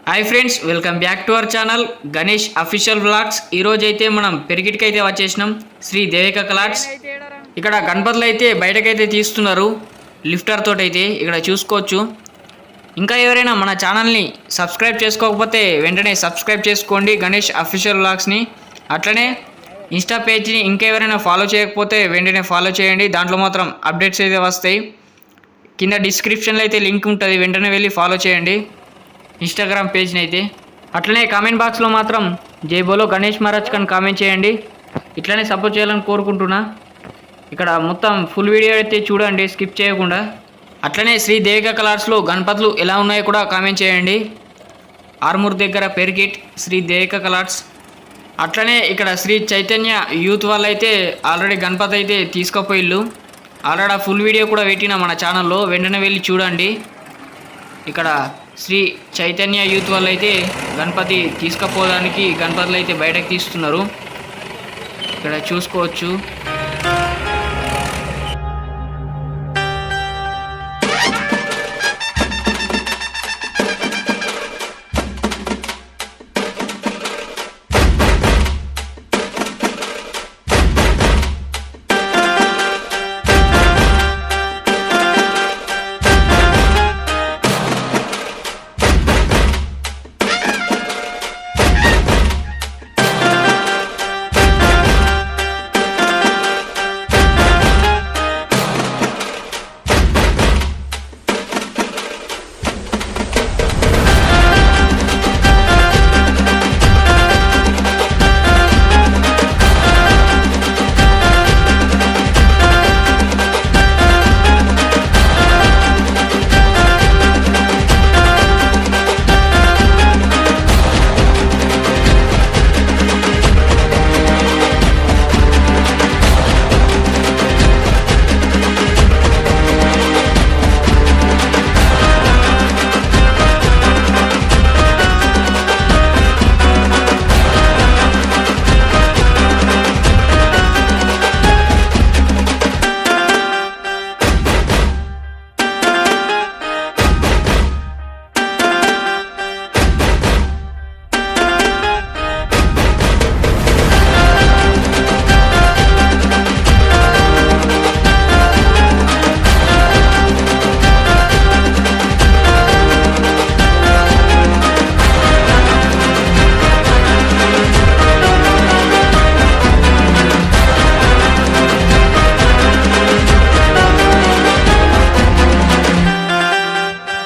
Hi friends, welcome back to our channel Ganesh official vlogs. ఈరోజు అయితే మనం పెరిగిటికి అయితే వచ్చేసినాం, శ్రీ దేవిక కలాట్స్. ఇక్కడ గణపతులు అయితే బయటకైతే తీస్తున్నారు లిఫ్టర్ తోటి అయితే ఇక్కడ చూసుకోవచ్చు. ఇంకా ఎవరైనా మన ఛానల్ని సబ్స్క్రైబ్ చేసుకోకపోతే వెంటనే సబ్స్క్రైబ్ చేసుకోండి గణేష్ అఫీషియల్ వ్లాగ్స్ని. అట్లనే ఇన్స్టా పేజ్ని ఇంకా ఎవరైనా ఫాలో చేయకపోతే వెంటనే ఫాలో చేయండి, దాంట్లో మాత్రం అప్డేట్స్ అయితే వస్తాయి. కింద డిస్క్రిప్షన్లో అయితే లింక్ ఉంటుంది, వెంటనే వెళ్ళి ఫాలో చేయండి ఇన్స్టాగ్రామ్ పేజ్ని అయితే. అట్లనే కామెంట్ బాక్స్లో మాత్రం జై బోలో గణేష్ మహారాజ్ అని కామెంట్ చేయండి. ఇట్లనే సపోర్ట్ చేయాలని కోరుకుంటున్నా. ఇక్కడ మొత్తం ఫుల్ వీడియో అయితే చూడండి స్కిప్ చేయకుండా. అట్లనే శ్రీ దేవిక కలర్స్లో గణపతులు ఎలా ఉన్నాయో కూడా కామెంట్ చేయండి. ఆర్మూర్ దగ్గర పెరిగిట్ శ్రీ దేవిక కలర్స్. అట్లనే ఇక్కడ శ్రీ చైతన్య యూత్ వాళ్ళు అయితే ఆల్రెడీ గణపతి అయితే తీసుకుపోయిళ్ళు. ఆల్రెడీ ఆ ఫుల్ వీడియో కూడా పెట్టిన మన ఛానల్లో, వెంటనే వెళ్ళి చూడండి. ఇక్కడ శ్రీ చైతన్య యూత్ వాళ్ళు అయితే గణపతి తీసుకుపోవడానికి గణపతులు అయితే బయటకు తీస్తున్నారు, ఇక్కడ చూసుకోవచ్చు.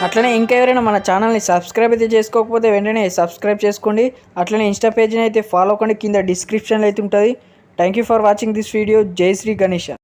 అట్లనే ఇంకా ఎవరైనా మన ఛానల్ని సబ్స్క్రైబ్ అయితే చేసుకోకపోతే వెంటనే సబ్స్క్రైబ్ చేసుకోండి. అట్లనే ఇన్స్టా పేజ్ని అయితే ఫాలో అవ్వండి, కింద డిస్క్రిప్షన్లో అయితే ఉంటుంది. Thank you for watching this video. జై శ్రీ గణేష.